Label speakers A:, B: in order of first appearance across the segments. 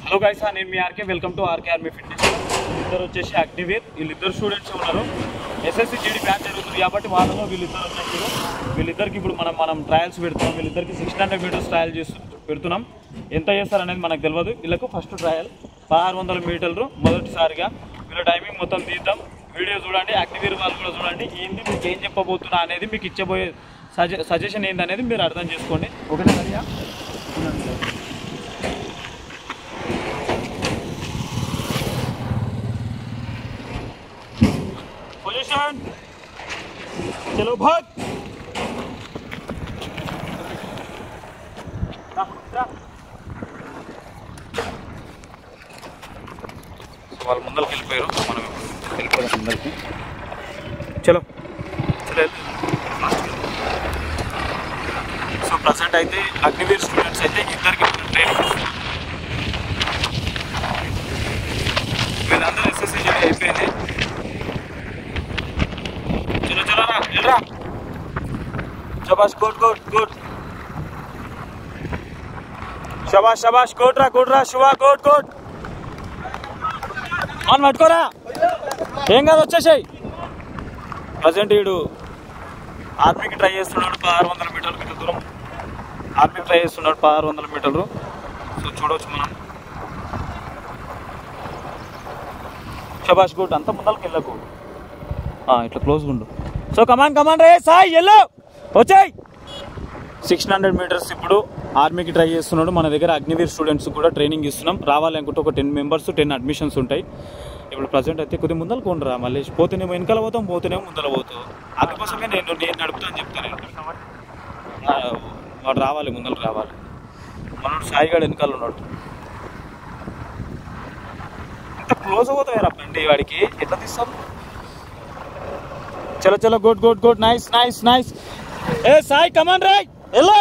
A: Hello guys, నేను మీ RK. Welcome to RK army fitness. వీళ్ళిద్దరు వచ్చేసి అగ్నివీర్. వీళ్ళిద్దరు స్టూడెంట్స్ ఉన్నారు. ఎస్ఎస్సి జీడీ బ్యాచ్ జరుగుతుంది కాబట్టి వాళ్ళలో వీళ్ళిద్దరు వచ్చేసారు. వీళ్ళిద్దరికి ఇప్పుడు మనం ట్రయల్స్ పెడుతున్నాం. వీళ్ళిద్దరికి 600 మీటర్స్ ట్రయల్ పెడుతున్నాం. ఎంత చేస్తారనేది మనకు తెలియదు. వీళ్ళకు ఫస్ట్ ట్రయల్ 1600 మీటర్లు మొదటిసారిగా. వీళ్ళ టైమింగ్ మొత్తం తీద్దాం. వీడియో చూడండి. అగ్నివీర్ వాళ్ళు కూడా చూడండి. ఏంది మీకు ఏం చెప్పబోతున్నా అనేది, మీకు ఇచ్చబోయే సజెషన్ ఏందనేది మీరు అర్థం చేసుకోండి. ఓకేనా? రెడీయా? पोजीशन, चलो भाग। వాళ్ళు ముందరికి వెళ్ళిపోయారు. మనం వెళ్ళిపోయాం ముందరికి. చలో చలో. సో ప్రజెంట్ అయితే అగ్నివీర్ స్టూడెంట్స్ అయితే ఇద్దరికి ట్రైనింగ్. వీళ్ళందరూ ఎస్ఎస్సి జీడీ అయిపోయింది. चलो चलो ना, चल रहा। शाबाश, गुड गुड गुड। शाबाश शाबाश, गुड रहा शिवा, गुड गुड। ఆన్ పట్టుకోరా, ఏం కాదు, వచ్చేసాయి. ప్రజెంట్ వీడు ఆర్మీకి ట్రై చేస్తున్నాడు. 1600 మీటర్లు ఇంత దూరం ఆర్మీకి ట్రై చేస్తున్నాడు. 1600 మీటర్లు. సో చూడవచ్చు మనం. షబాష్, గుడ్. అంత ముందరికి వెళ్ళకు, ఇట్లా క్లోజ్గా ఉండు. సో కమాన్ రే సాయి, ఎల్లో వచ్చాయి. 600 మీటర్స్ ఇప్పుడు ఆర్మీకి ట్రై చేస్తున్నాడు. మన దగ్గర అగ్నివీర్ స్టూడెంట్స్ కూడా ట్రైనింగ్ ఇస్తున్నాం. రావాలి అనుకుంటే ఒక 10 మెంబర్స్, 10 అడ్మిషన్స్ ఉంటాయి. ఇప్పుడు ప్రజెంట్ అయితే కొద్ది ముందరకు ఉండరా. మళ్ళీ పోతేనేమో వెనకాల పోతాం, పోతేనేమో ముందర పోతాం. అందుకోసమే నేను నడుపుతాను చెప్తాను. వాడు రావాలి, ముందరకు రావాలి. మనోడు సాయిగాడు వెనకాల ఉన్నాడు. ఇంత క్లోజ్ అవుతాయి రా బండి, వాడికి ఎట్లా తీస్తాం? చలో చలో, good good good, nice nice nice. ఏ సాయి, కమాన్ రాయ్, ఎల్లో.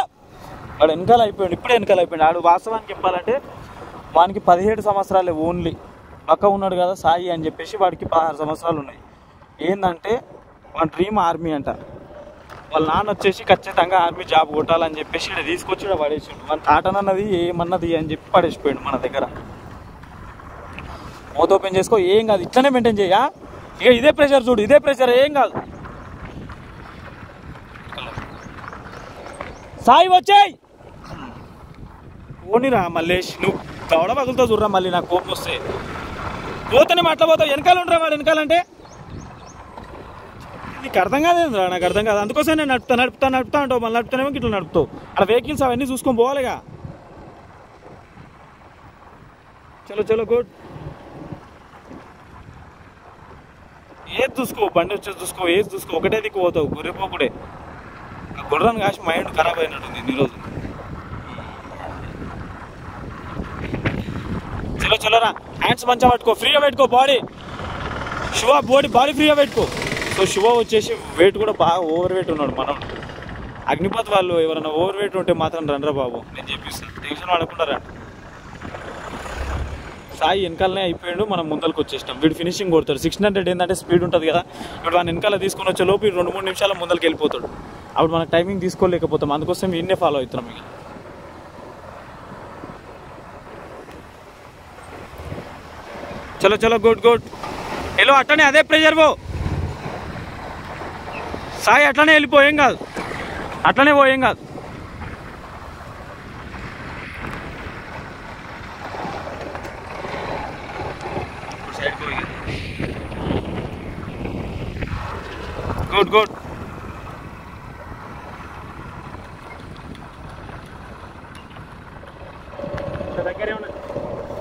A: వాడు వెనకాల అయిపోయాడు, ఇప్పుడే వెనకాల అయిపోయాడు. వాడు వాస్తవానికి చెప్పాలంటే వానికి 17 సంవత్సరాలే ఓన్లీ. పక్క ఉన్నాడు కదా సాయి అని చెప్పేసి వాడికి 16 సంవత్సరాలు ఉన్నాయి. ఏంటంటే వాడి డ్రీమ్ ఆర్మీ అంట. వాళ్ళ నాన్న వచ్చేసి ఖచ్చితంగా ఆర్మీ జాబ్ కొట్టాలని చెప్పేసి ఇక్కడ తీసుకొచ్చి ఇక్కడ పడేసాడు. వాడి కాటనన్నది ఏమన్నది అని చెప్పి పడేసిపోయాడు మన దగ్గర. మౌత్ ఓపెన్ చేసుకో, ఏం కాదు, ఇట్లనే మెయింటైన్ చేయా. ఇక ఇదే ప్రెషర్ చూడు, ఇదే ప్రెషర్, ఏం కాదు. సాయి వచ్చాయి. పోనీరా మల్లేష్, నువ్వు దవడ పగులుతో చూడరా. మళ్ళీ నాకు కోపం వస్తే పోతేనే మాట్లాడబోతావు. వెనకాల ఉండరా వాడు. వెనకాలంటే నీకు అర్థం కాదేంద్రా, నాకు అర్థం కాదు. అందుకోసం నేను నడుపుతా అంటావు. మళ్ళీ నడుపుతానేమో ఇట్లా నడుపుతావు. అక్కడ వెహికల్స్ అవన్నీ చూసుకొని పోవాలిగా. చలో చలో, గుడ్. ఏది చూసుకో, బండి వచ్చేసి చూసుకో, ఏది చూసుకో. ఒకటే దిక్కు పోతావు, గుర్రెపోకుడే. గుర్రాన్ని కాసి మైండ్ ఖరాబ్ అయినట్టుంది ఈరోజు. చలో చలోరా. హ్యాండ్స్ మంచిగా పట్టుకో, ఫ్రీగా పెట్టుకో. బాడీ శివ, బాడీ ఫ్రీగా పెట్టుకో. సో శివ వచ్చేసి వెయిట్ కూడా బాగా ఓవర్ వెయిట్ ఉన్నాడు. మనం అగ్నిపత్ వాళ్ళు ఎవరైనా ఓవర్ వెయిట్ ఉంటే మాత్రం రండ్రా బాబు, నేను చెప్పిస్తాను. టెన్షన్ పడకుండా రండి. సాయి వెనకాలనే అయిపోయాడు. మనం ముందరికి వచ్చేసినాం. వీడు ఫినిషింగ్ కొడతాడు. 600 ఏంటంటే స్పీడ్ ఉంటుంది కదా. ఇప్పుడు వాడిని వెనకాల తీసుకొని వచ్చే లోపు 2-3 నిమిషాల ముందరికి వెళ్ళిపోతాడు. అప్పుడు మనకు టైమింగ్ తీసుకోలేకపోతాం. అందుకోసం వీడినే ఫాలో అవుతున్నాం. ఇక చలో చలో, గుడ్ గుడ్. హలో, అట్లనే అదే ప్రెషర్ పో సాయి. అట్లనే వెళ్ళిపో, ఏం కాదు. అట్లనే పో, ఏం కాదు. Good good.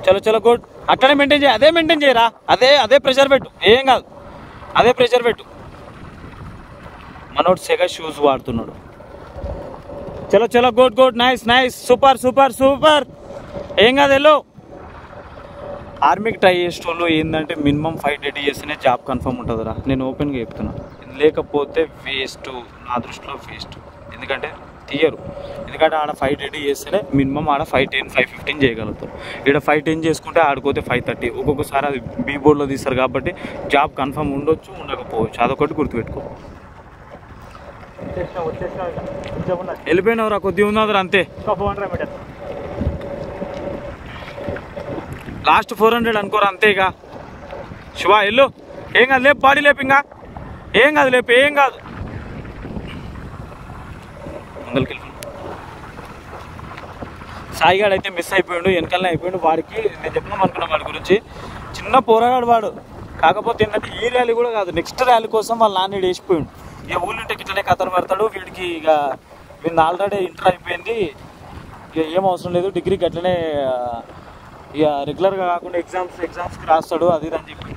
A: చలో చలో, గుడ్. అట్లనే మెయింటైన్ చేయి. అదే మెయింటైన్ చేయరా. అదే ప్రెషర్ పెట్టు, ఏం కాదు. అదే ప్రెషర్ పెట్టు. మనోడు సెగా షూస్ వాడుతున్నాడు. చలో చలో, good good, nice nice, super super super, ఏం కాదు. వెళ్ళు. ఆర్మీకి ట్రై చేసేటోళ్ళు ఏంటంటే మినిమం 5 డేట్ చేస్తేనే జాబ్ కన్ఫర్మ్ ఉంటుందిరా. నేను ఓపెన్గా చెప్తున్నా. లేకపోతే వేస్ట్, నా దృష్టిలో వేస్ట్. ఎందుకంటే తీయరు. ఎందుకంటే ఆడ 5 డేట్ చేస్తేనే మినిమం ఆడ 5:10, 5:15 చేయగలుగుతారు. ఇక్కడ 5:10 చేసుకుంటే ఆడుకోతే 5:30. ఒక్కొక్కసారి అది బీ బోర్డులో తీస్తారు కాబట్టి జాబ్ కన్ఫర్మ్ ఉండొచ్చు, ఉండకపోవచ్చు. అదొకటి గుర్తుపెట్టుకో. వెళ్ళిపోయినవరా, కొద్దిగా ఉన్నదిరా అంతే. లాస్ట్ 400 అనుకోరా అంతేగా. శివ ఎల్లు, ఏం కాదు లేపు, బాడీ లేపు, ఇంకా ఏం కాదు లేపు, ఏం కాదు. ముందరికి వెళ్ళి సాయిగాడు అయితే మిస్ అయిపోయాడు, వెనకాలనే అయిపోయాడు. వాడికి నేను చెప్పినాం అనుకున్నా వాడి గురించి, చిన్న పోరాగాడు వాడు. కాకపోతే ఏంటంటే ఈ ర్యాలీ కూడా కాదు, నెక్స్ట్ ర్యాలీ కోసం వాళ్ళ నాన్న వేసిపోయాడు. ఇక ఊళ్ళుంటే ఇట్లనే కథలు పెడతాడు వీడికి. ఇక వీడిని ఆల్రెడీ ఇంటర్ అయిపోయింది, ఇక ఏం అవసరం లేదు, డిగ్రీకి అట్లనే ఇక రెగ్యులర్గా కాకుండా ఎగ్జామ్స్కి రాస్తాడు అది ఇది అని చెప్పి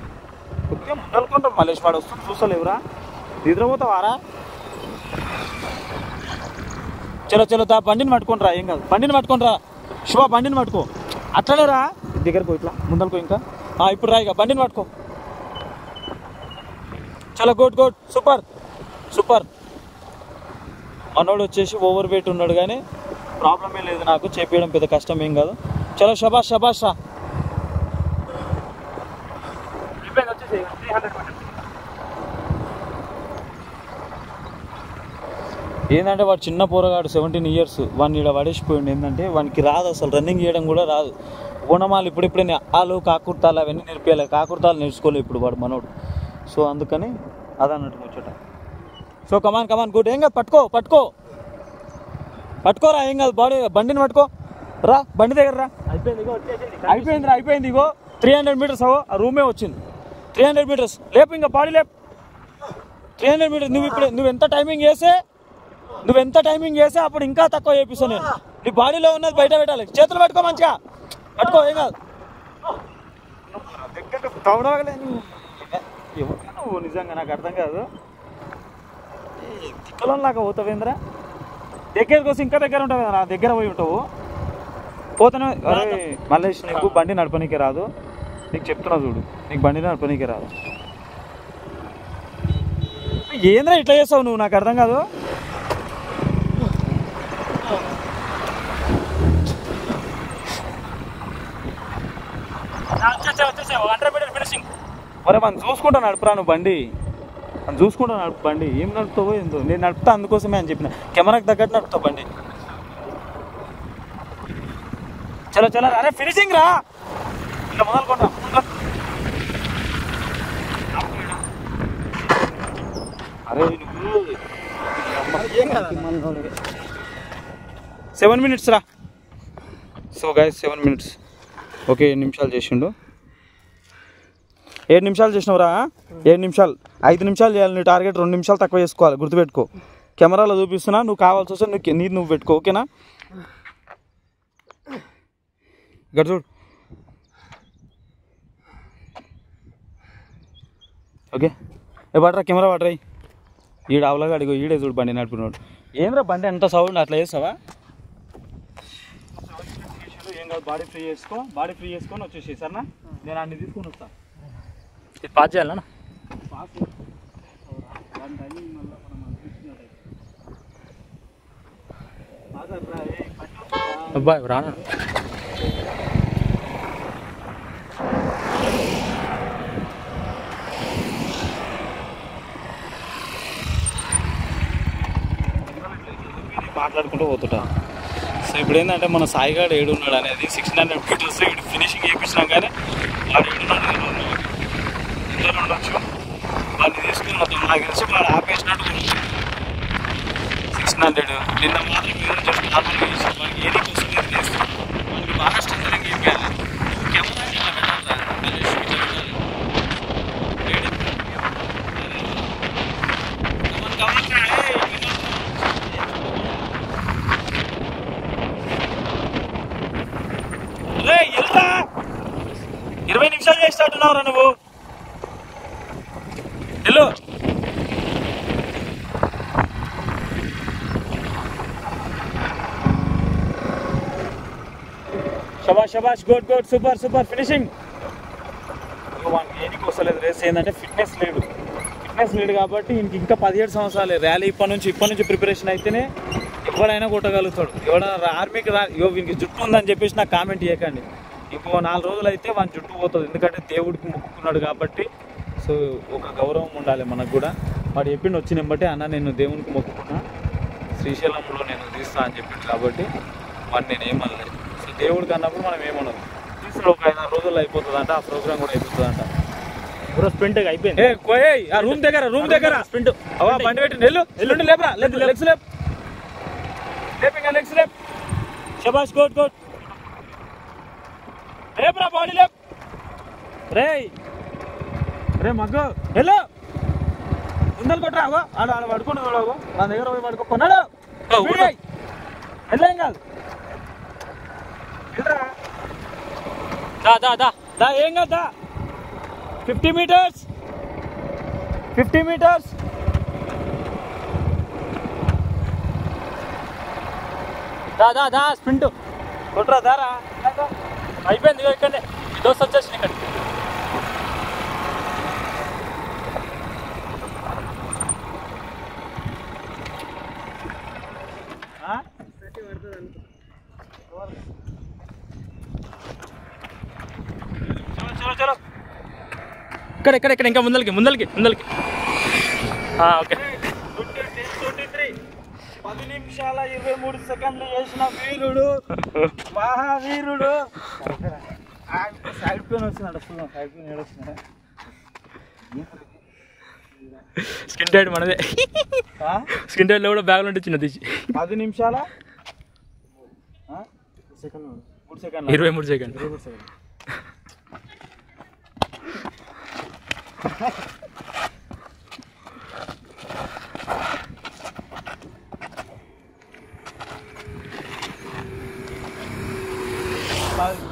A: కొద్దిగా ముందలుకుంటాం. మళ్ళీ వాడు వస్తుంది చూస్తలేవురా, నిద్రపోతావారా? చలో చలో దా, బండిని పట్టుకోండి రా, ఏం కాదు, బండిని పట్టుకోండి రా శివ, బండిని పట్టుకో. అట్లనే రా దగ్గరకు ఇట్లా ముందలుకో, ఇంకా ఇప్పుడు రా, ఇక బండిని పట్టుకో. చలో గుడ్ గుడ్, సూపర్ సూపర్. మనోడు వచ్చేసి ఓవర్ వెయిట్ ఉన్నాడు కానీ ప్రాబ్లమే లేదు, నాకు చేపించడం పెద్ద కష్టం ఏం కాదు. చలో శబాష్ శబాష్ రా. ఏంటంటే వాడు చిన్న పోరగాడు, 17 years, వాడిని ఇక్కడ పడేసిపోయింది. ఏంటంటే వానికి రాదు అసలు, రన్నింగ్ చేయడం కూడా రాదు. ఓనమాలు ఇప్పుడిప్పుడే ఆలు కాకుర్తాలు అవన్నీ నేర్పించాలి, కాకుర్తాలు నేర్చుకోలేదు ఇప్పుడు వాడు మనోడు. సో అందుకని అదన్నట్టు ముచ్చట. సో కమాన్ కమాన్ గుడ్, ఏం కాదు, పట్టుకో పట్టుకో పట్టుకోరా, ఏం కాదు, బండిని పట్టుకో రా, బండి దగ్గర రా. అయిపోయింది ఇగో 300 meters అవో ఆ రూమే వచ్చింది. 300 meters లేపు, ఇంకా బాడీ లేపు. 300 meters నువ్వు ఎంత టైమింగ్ చేస్తే అప్పుడు ఇంకా తక్కువ చేపిస్తాను నేను. నీ బాడీలో ఉన్నది బయట పెట్టాలి, చేతులు పట్టుకో మంచిగా పట్టుకో, ఏం కాదు. నువ్వు నిజంగా నాకు అర్థం కాదు, తిక్కలంలాగా పోతావేంద్రా. దగ్గరికి వస్తే ఇంకా దగ్గర ఉంటావు కదా, నా దగ్గర పోయి ఉంటావు. పోతానే అరే మల్లేష్, నీకు బండి నడపనీకే రాదు, నీకు చెప్తున్నా చూడు, నీకు బండి నడపనీకే రాదు. ఏంద్రా ఇట్లా చేస్తావు నువ్వు, నాకు అర్థం కాదు. ఫినిషింగ్ ఒరే మనం చూసుకుంటా నడుపురా నువ్వు బండి, మనం చూసుకుంటా నడుపు బండి. ఏం నడుపుతావో ఏందో, నేను నడుపుతా అందుకోసమే అని చెప్పిన, కెమెరాకి తగ్గట్టు నడుపుతావు బండి. చలో చలో, అరే ఫినిషింగ్ రా, ఇంకా మొదలుకుంటా. అరే నువ్వు 7 minutes రా. సో గైస్ 7 minutes, ఓకే 7 నిమిషాలు చేసిండు. 7 నిమిషాలు చేసినవురా, 7 నిమిషాలు, 5 నిమిషాలు చేయాలి. నీ టార్గెట్ 2 నిమిషాలు తక్కువ చేసుకోవాలి, గుర్తుపెట్టుకో. కెమెరాలో చూపిస్తున్నా, నువ్వు కావాల్సి వస్తే నువ్వు పెట్టుకో, ఓకేనా? ఇక్కడ చూడు, ఓకే. పడరా కెమెరా పడరా, ఈడు అవలాగా అడిగో, ఈడే చూడు బండి నడుపుతున్నాడు. ఏంద్రా బండి ఎంత సౌండ్, అట్లా చేస్తావా? ఏం కాదు, బాడీ ఫ్రీ చేసుకొని వచ్చేసి సరేనా, నేను అన్ని తీసుకొని వస్తాను. ఇది పాస్ చేయాలన్నా, అబ్బాయి రానా. మాట్లాడుకుంటూ పోతుంటా. సో ఇప్పుడు ఏంటంటే మన సాయిగాడు ఏడున్నాడు అనేది 1600 meters ఫినిషింగ్ చేయించినాం, కానీ వాడు ఏడున్నాడు ఇద్దరు ఉండొచ్చు. వాడిని తీసుకుని మొత్తం నాకు తెలిసి వాడు ఆపేసినట్టు 1600 నిన్న మాత్రం జస్ట్ నార్మల్గా చేసి వాడికి ఏడికి వస్తుంది చేస్తాం, వాడికి బాగా స్ట్రెంగ్ చేయాలి. కెమెరా ఇట్లా పెట్టాలి, రే ఎల్రా 20 నిమిషాలు చేస్తాడున్నావురా నువ్వు, హలో. శబాష్ గుడ్ గుడ్, సూపర్ ఫినిషింగ్. వానికి ఏనికి వస్తలేదు రేస్, ఏంటంటే ఫిట్నెస్ లేడు కాబట్టి ఇంక ఇంకా 17 సంవత్సరాలే. ర్యాలీ ఇప్పటి నుంచి ప్రిపరేషన్ అయితేనే ఎవడైనా కొట్టగలుగుతాడు. ఎవడైనా ఆర్మీకి వీనికి జుట్టు ఉందని చెప్పేసి నాకు కామెంట్ చేయకండి. ఇంకో 4 రోజులు అయితే వాని జుట్టు పోతుంది, ఎందుకంటే దేవుడికి మొక్కుకున్నాడు కాబట్టి. సో ఒక గౌరవం ఉండాలి మనకు కూడా. వాడు చెప్పిండు వచ్చిన బట్టి, అన్న నేను దేవునికి మొక్కుకున్నా, శ్రీశైలంలో నేను తీస్తా అని చెప్పిండు కాబట్టి వాడిని నేను ఏమనలేదు. సో దేవుడికి అన్నప్పుడు మనం ఏమనదు. చేస్తాడు, ఒక 5-6 రోజుల్లో అయిపోతుందంట, ఆ ప్రోగ్రామ్ కూడా అయిపోతుందంట.
B: బ్రో స్ప్రింట్ అయిపోయింది.
A: ఆ రూమ్ దగ్గర స్ప్రింట్ అవా బండి పెట్టి ఎల్లుండి లేపరా, లెగ్స్ లేప్ ఇంకా లెగ్స్ లేప్. శబాష్, కోట్ లేపరా, బాడీ లేప్. రే మగ్గు వెళ్ళు, ముందలు కొట్టరా. ఆడ పడుకున్నాడు, నా దగ్గర పోయి పడుకోన్నాడు. వెళ్ళేం కాదు, దా ఏం కదా. 50 meters
B: దా స్ప్రింట్
A: కొట్రా, దారా
B: అయిపోయింది. ఇక్కడనే దోశ వచ్చేసి ఇక్కడ.
A: చలో
B: ఇక్కడ ఇంకా ముందలకి. ఓకే.
A: 10 నిమిషాల 23 సెకండ్లు చేసిన వీరుడు, మహావీరుడు. సైడ్ పెయిన్ వచ్చిందంట, ఫుల్ సైడ్ పెయిన్ ఏడొచ్చిందా.
B: స్కిన్ టైడ్ మనదే. స్కిన్ టైడ్లో కూడా బ్యాగ్లో ఉంటే చిన్న తీసి
A: 10 నిమిషాల
B: 23 సెకండ్లు.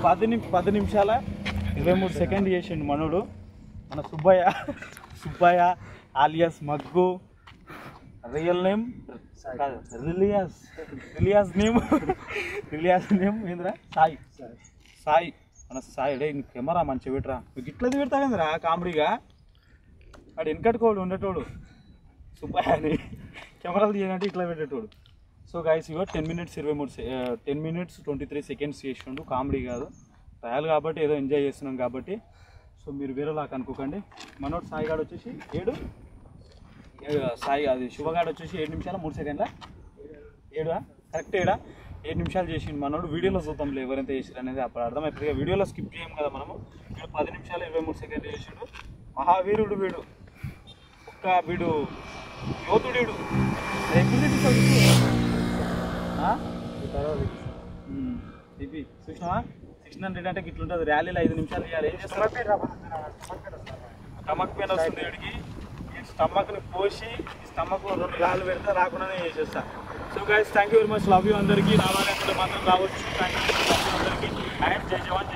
A: పది నిమిషాల 23 సెకండ్ చేసిండు మనోడు, మన Subbaiah alias mug. Real name రిలియాస్ నేమ్ ఏంద్రా, సాయి. మన సాయి డే కెమెరా మంచిగా పెట్టరా, ఇట్లది పెడతా కదరా కామెడీగా. వాడు వెనకట్టుకోడు ఉండేటోడు, సుబ్బయ్య అని కెమెరాలు తీయాలంటే ఇట్లా పెట్టేటోడు. సో గైస్ ఇవో 10 minutes 23 seconds చేసిండు, కామెడీ కాదు, ట్రయల్ కాబట్టి ఏదో ఎంజాయ్ చేస్తున్నాం కాబట్టి. సో మీరు వేరేలాగా అనుకోకండి. మనోడు సాయిగాడు వచ్చేసి అది శుభగాడు వచ్చేసి 7 నిమిషాల 3 సెకండ్ల 7 కరెక్ట్ 7 నిమిషాలు చేసిండు మనోడు. వీడియోలో చూద్దాంలే ఎవరైతే చేసారు అనేది, అప్పుడు అర్థమవుతుంది. వీడియోలో స్కిప్ చేయం కదా మనము. 10 నిమిషాలు 23 సెకండ్లు చేసిండు, మహావీరుడు వీడు, వీడు యోధుడు. చూసినావా 600 అంటే ఇట్లుంటుంది. ర్యాలీలో 5 నిమిషాలు చేయాలి. ఏం చేస్తారు, స్టమక్ పెయిన్ వస్తుంది వీడికి. ఈ స్టమక్ని పోసి ఈ స్టమక్ 2 గాలు పెడితే రాకుండానే చేసేస్తా. So guys thank you very much, love you అందరికీ. రావాలంటే మాత్రం రావచ్చు. థ్యాంక్ యూ అందరికీ. అండ్ జై జవాన్.